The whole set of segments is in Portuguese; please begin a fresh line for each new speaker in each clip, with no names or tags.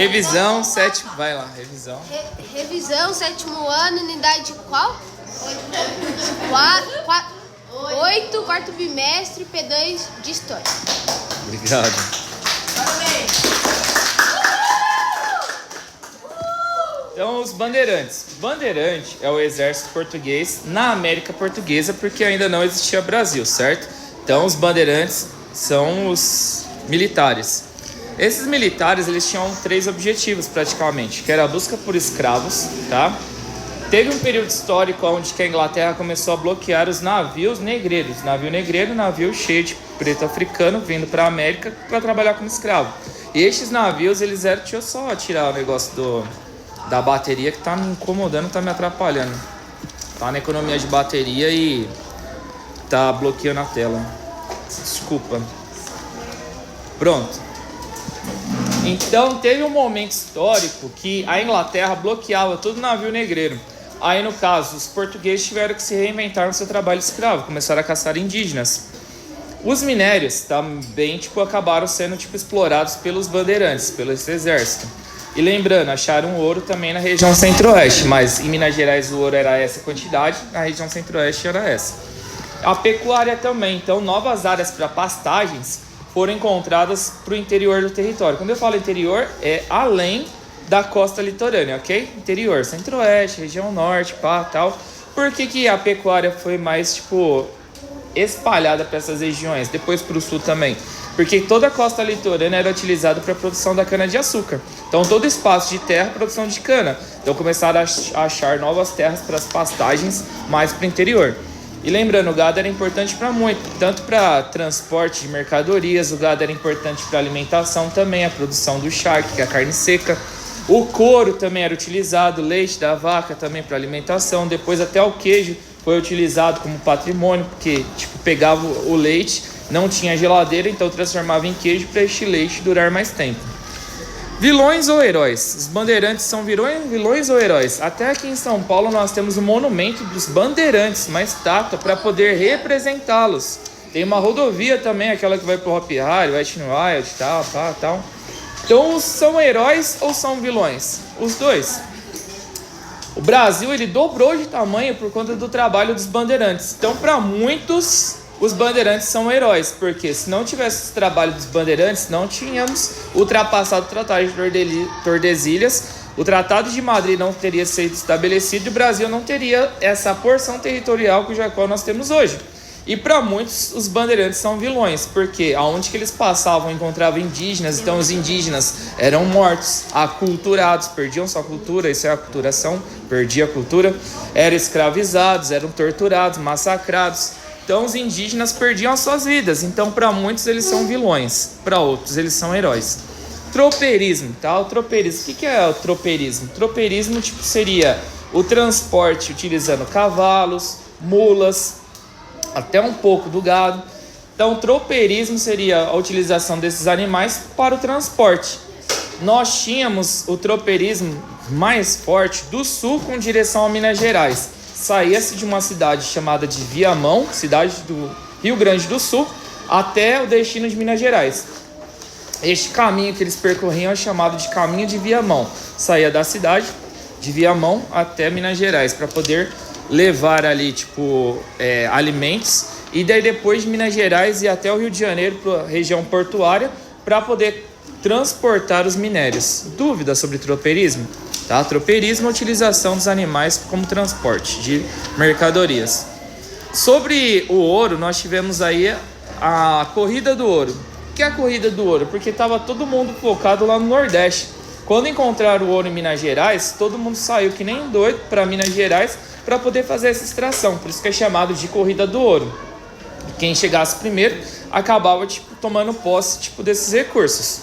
Revisão, sétimo. Vai lá, revisão.
Revisão, sétimo ano, unidade qual? 8, quarto bimestre, P2 de História.
Obrigado. Então, os bandeirantes. Bandeirante é o exército português na América Portuguesa, porque ainda não existia Brasil, certo? Então, os bandeirantes são os militares. Esses militares, eles tinham 3 objetivos praticamente, que era a busca por escravos, tá? Teve um período histórico onde que a Inglaterra começou a bloquear os navios negreiros. Navio negreiro, navio cheio de preto africano vindo para a América para trabalhar como escravo. E estes navios, eles eram... Deixa eu só tirar o negócio da bateria que tá me incomodando, tá me atrapalhando. Tá na economia de bateria e tá bloqueando a tela. Desculpa. Pronto. Então teve um momento histórico que a Inglaterra bloqueava todo navio negreiro. Aí no caso, os portugueses tiveram que se reinventar no seu trabalho escravo, começaram a caçar indígenas. Os minérios também acabaram sendo explorados pelos bandeirantes, pelo esse exército. E lembrando, acharam ouro também na região centro-oeste, mas em Minas Gerais o ouro era essa quantidade, na região centro-oeste era essa. A pecuária também, então novas áreas para pastagens foram encontradas para o interior do território. Quando eu falo interior, é além da costa litorânea, ok? Interior, centro-oeste, região norte, tal. Por que a pecuária foi mais, espalhada para essas regiões? Depois para o sul também. Porque toda a costa litorânea era utilizada para a produção da cana-de-açúcar. Então, todo espaço de terra, produção de cana. Então, começaram a achar novas terras para as pastagens mais para o interior. E lembrando, o gado era importante para muito, tanto para transporte de mercadorias, o gado era importante para alimentação também, a produção do charque, que é a carne seca. O couro também era utilizado, o leite da vaca também para alimentação. Depois até o queijo foi utilizado como patrimônio, porque pegava o leite, não tinha geladeira, então transformava em queijo para este leite durar mais tempo. Vilões ou heróis? Os bandeirantes são vilões ou heróis? Até aqui em São Paulo nós temos um monumento dos bandeirantes, uma estátua para poder representá-los. Tem uma rodovia também, aquela que vai para o Hopi Hari, West Wild, tal. Então, são heróis ou são vilões? Os dois. O Brasil, ele dobrou de tamanho por conta do trabalho dos bandeirantes. Então, para muitos, os bandeirantes são heróis, porque se não tivesse esse trabalho dos bandeirantes, não tínhamos ultrapassado o Tratado de Tordesilhas, o Tratado de Madrid não teria sido estabelecido e o Brasil não teria essa porção territorial que nós temos hoje. E para muitos, os bandeirantes são vilões, porque aonde que eles passavam encontravam indígenas, então os indígenas eram mortos, aculturados, perdiam sua cultura, isso é aculturação, perdia a cultura, eram escravizados, eram torturados, massacrados. Então os indígenas perdiam as suas vidas, então para muitos eles são vilões, para outros eles são heróis. Tropeirismo, tá? O tropeirismo, o que é o tropeirismo? Tropeirismo seria o transporte utilizando cavalos, mulas, até um pouco do gado. Então, o tropeirismo seria a utilização desses animais para o transporte. Nós tínhamos o tropeirismo mais forte do sul com direção a Minas Gerais. Saía-se de uma cidade chamada de Viamão, cidade do Rio Grande do Sul, até o destino de Minas Gerais. Este caminho que eles percorriam é chamado de caminho de Viamão. Saía da cidade de Viamão até Minas Gerais para poder levar ali, alimentos, e daí depois de Minas Gerais ir até o Rio de Janeiro, para a região portuária, para poder transportar os minérios. Dúvidas sobre tropeirismo? Tá? Tropeirismo é a utilização dos animais como transporte de mercadorias. Sobre o ouro, nós tivemos aí a corrida do ouro. O que é a corrida do ouro? Porque estava todo mundo focado lá no Nordeste. Quando encontraram o ouro em Minas Gerais, todo mundo saiu que nem doido para Minas Gerais para poder fazer essa extração, por isso que é chamado de corrida do ouro. Quem chegasse primeiro acabava tomando posse desses recursos.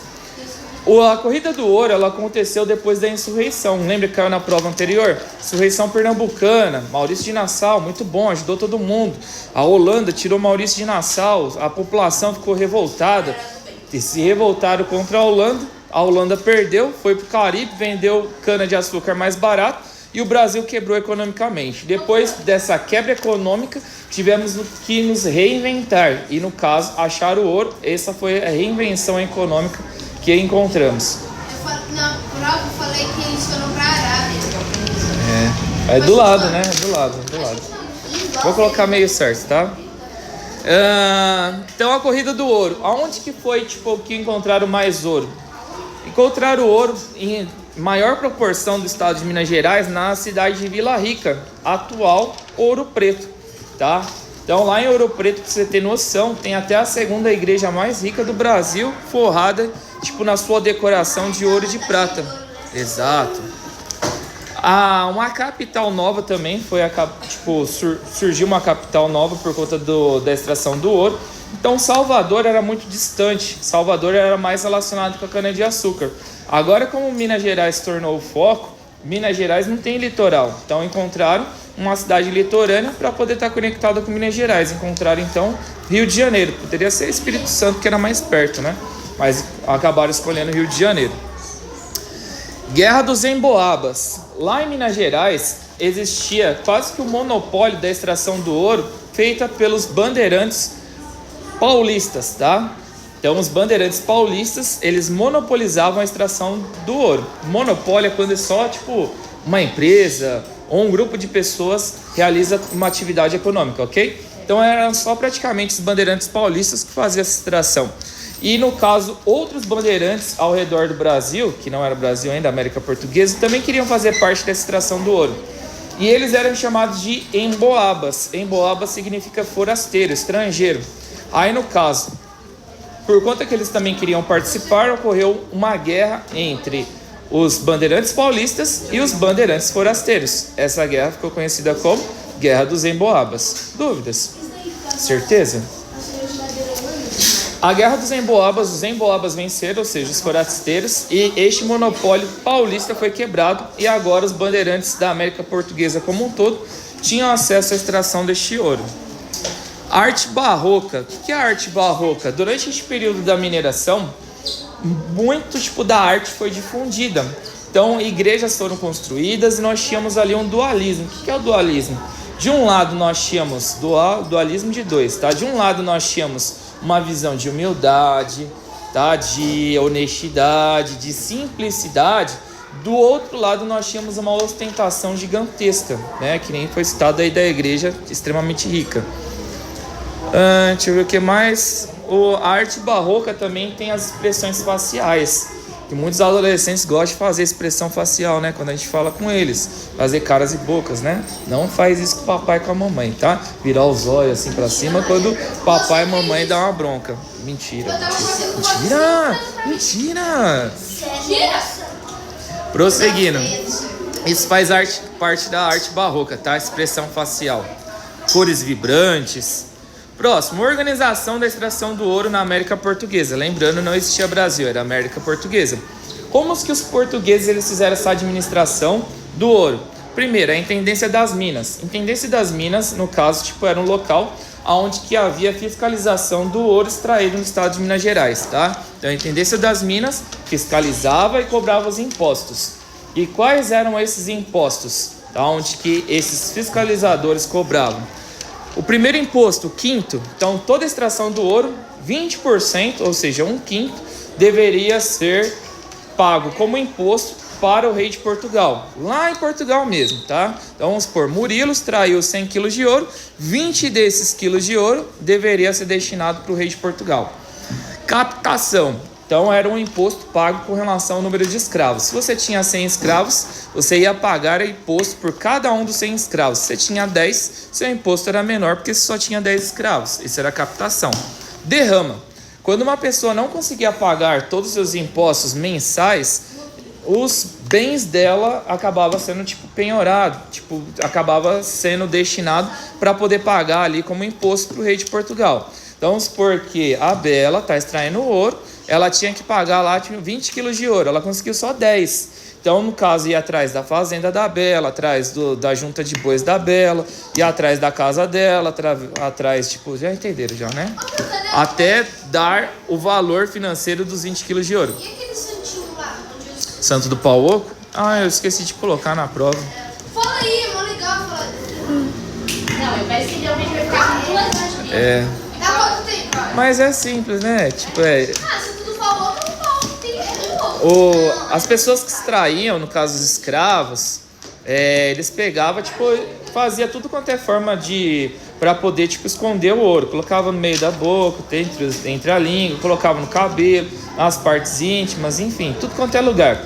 A corrida do ouro ela aconteceu depois da insurreição. Lembra que caiu na prova anterior? Insurreição pernambucana, Maurício de Nassau, muito bom, ajudou todo mundo. A Holanda tirou Maurício de Nassau, a população ficou revoltada e se revoltaram contra a Holanda. A Holanda perdeu, foi para o Caribe, vendeu cana-de-açúcar mais barato e o Brasil quebrou economicamente. Depois dessa quebra econômica, tivemos que nos reinventar e, no caso, achar o ouro. Essa foi a reinvenção econômica que encontramos.
falei que eles foram pra Arábia.
É do lado, né? É do lado. Vou colocar meio certo, tá? Então a corrida do ouro. Aonde que foi, tipo, que encontraram mais ouro? Encontraram ouro em maior proporção do estado de Minas Gerais na cidade de Vila Rica, atual Ouro Preto, tá? Então lá em Ouro Preto, pra você ter noção, tem até a segunda igreja mais rica do Brasil, forrada, tipo, na sua decoração de ouro e de prata. Exato. Uma capital nova também foi, surgiu uma capital nova por conta da extração do ouro. Então Salvador era muito distante, Salvador era mais relacionado com a cana-de-açúcar. Agora, como Minas Gerais se tornou o foco, Minas Gerais não tem litoral, então encontraram uma cidade litorânea para poder estar conectada com Minas Gerais. Encontraram então Rio de Janeiro, poderia ser Espírito Santo, que era mais perto, né? Mas acabaram escolhendo Rio de Janeiro. Guerra dos Emboabas. Lá em Minas Gerais existia quase que o monopólio da extração do ouro feita pelos bandeirantes paulistas, tá? Então os bandeirantes paulistas, eles monopolizavam a extração do ouro. Monopólio é quando é só, tipo, uma empresa ou um grupo de pessoas realiza uma atividade econômica, ok? Então eram só praticamente os bandeirantes paulistas que faziam essa extração. E no caso, outros bandeirantes ao redor do Brasil, que não era o Brasil ainda, América Portuguesa, também queriam fazer parte dessa extração do ouro. E eles eram chamados de emboabas. Emboabas significa forasteiro, estrangeiro. Aí no caso, por conta que eles também queriam participar, ocorreu uma guerra entre os bandeirantes paulistas e os bandeirantes forasteiros. Essa guerra ficou conhecida como Guerra dos Emboabas. Dúvidas? Certeza? A Guerra dos Emboabas, os emboabas venceram, ou seja, os forasteiros, e este monopólio paulista foi quebrado, e agora os bandeirantes da América Portuguesa como um todo tinham acesso à extração deste ouro. Arte barroca. O que é a arte barroca? Durante este período da mineração, muito tipo da arte foi difundida. Então, igrejas foram construídas e nós tínhamos ali um dualismo. O que é o dualismo? De um lado nós tínhamos dualismo de dois, tá? De um lado nós tínhamos uma visão de humildade, tá? De honestidade, de simplicidade. Do outro lado nós tínhamos uma ostentação gigantesca, né? Que nem foi citado aí da igreja extremamente rica. Deixa eu ver o que mais. A arte barroca também tem as expressões faciais, que muitos adolescentes gostam de fazer expressão facial, né? Quando a gente fala com eles, fazer caras e bocas, né? Não faz isso com o papai e com a mamãe, tá? Virar os olhos assim pra cima quando papai e mamãe dão uma bronca. Mentira. Prosseguindo. Isso faz parte da arte barroca, tá? Expressão facial. Cores vibrantes. Próximo, organização da extração do ouro na América Portuguesa. Lembrando, não existia Brasil, era América Portuguesa. Como que os portugueses eles fizeram essa administração do ouro? Primeiro, a Intendência das Minas. Intendência das Minas, no caso, era um local onde que havia fiscalização do ouro extraído no estado de Minas Gerais, tá? Então, a Intendência das Minas fiscalizava e cobrava os impostos. E quais eram esses impostos? Onde que esses fiscalizadores cobravam? O primeiro imposto, o quinto, então toda extração do ouro, 20%, ou seja, um quinto, deveria ser pago como imposto para o rei de Portugal, lá em Portugal mesmo, tá? Então vamos supor, Murilo extraiu 100 quilos de ouro, 20 desses quilos de ouro deveria ser destinado para o rei de Portugal. Captação. Então era um imposto pago com relação ao número de escravos. Se você tinha 100 escravos, você ia pagar imposto por cada um dos 100 escravos. Se você tinha 10, seu imposto era menor porque você só tinha 10 escravos. Isso era captação. Derrama. Quando uma pessoa não conseguia pagar todos os seus impostos mensais, os bens dela acabavam sendo penhorado, acabava sendo destinado para poder pagar ali como imposto para o rei de Portugal. Então vamos supor que a Bela está extraindo ouro, ela tinha que pagar lá 20 quilos de ouro, ela conseguiu só 10. Então, no caso, ia atrás da fazenda da Bela, atrás da junta de bois da Bela, ia atrás da casa dela, atrás, já entenderam já, né? Até dar o valor financeiro dos 20 quilos de ouro.
E aquele santinho lá?
Santo do Pau Oco? Eu esqueci de colocar na prova.
Fala aí, é mó legal.
Não, ele vai estender o vídeo, vai ficar com 2 horas de
Dá quanto tempo?
Mas é simples, né?
Santo do Pau Oco é um pau. É um pau.
As pessoas que extraíam, no caso os escravos, eles pegavam, tipo, fazia tudo quanto é forma para poder, tipo, esconder o ouro. Colocava no meio da boca, entre a língua, colocava no cabelo, nas partes íntimas, enfim, tudo quanto é lugar.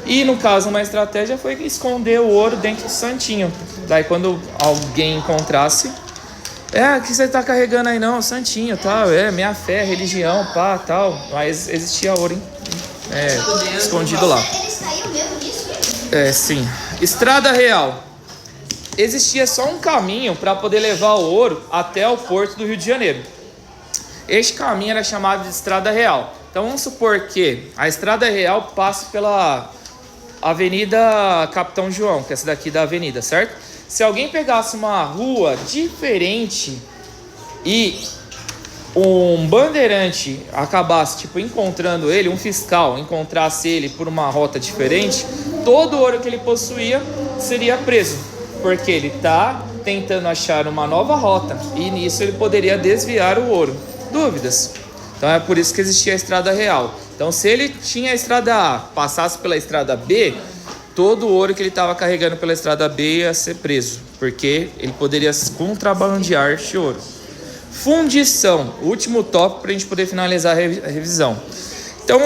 E no caso, uma estratégia foi esconder o ouro dentro do santinho. Daí quando alguém encontrasse, o que você tá carregando aí não? Santinho, tal, minha fé, religião, pá, tal. Mas existia ouro, escondido lá.
Eles saíram mesmo disso?
Sim. Estrada Real. Existia só um caminho para poder levar o ouro até o porto do Rio de Janeiro. Este caminho era chamado de Estrada Real. Então vamos supor que a Estrada Real passe pela Avenida Capitão João, que é essa daqui da avenida, certo? Se alguém pegasse uma rua diferente e um bandeirante acabasse, tipo, encontrando ele, um fiscal encontrasse ele por uma rota diferente, todo o ouro que ele possuía seria preso, porque ele está tentando achar uma nova rota e nisso ele poderia desviar o ouro. Dúvidas? Então é por isso que existia a Estrada Real. Então se ele tinha a Estrada A, passasse pela Estrada B, todo o ouro que ele estava carregando pela Estrada B ia ser preso, porque ele poderia contrabandear este ouro. Fundição, último tópico para a gente poder finalizar a revisão. Então,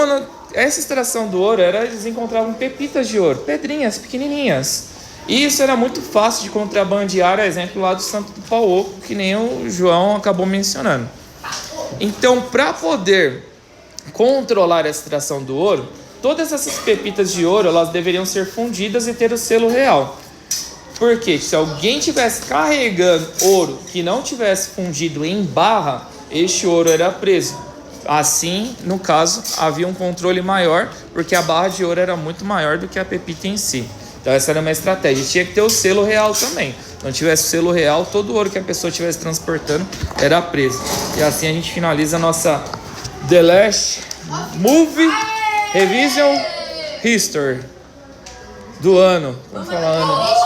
essa extração do ouro eles encontravam pepitas de ouro, pedrinhas pequenininhas. E isso era muito fácil de contrabandear, exemplo lá do Santo do Pauoco, que nem o João acabou mencionando. Então, para poder controlar a extração do ouro, todas essas pepitas de ouro elas deveriam ser fundidas e ter o selo real. Porque se alguém tivesse carregando ouro que não tivesse fundido em barra, este ouro era preso. Assim, no caso, havia um controle maior, porque a barra de ouro era muito maior do que a pepita em si. Então essa era uma estratégia. Tinha que ter o selo real também. Se não tivesse o selo real, todo o ouro que a pessoa estivesse transportando era preso. E assim a gente finaliza a nossa The Last Movie Revision History do ano. Vamos falar ano.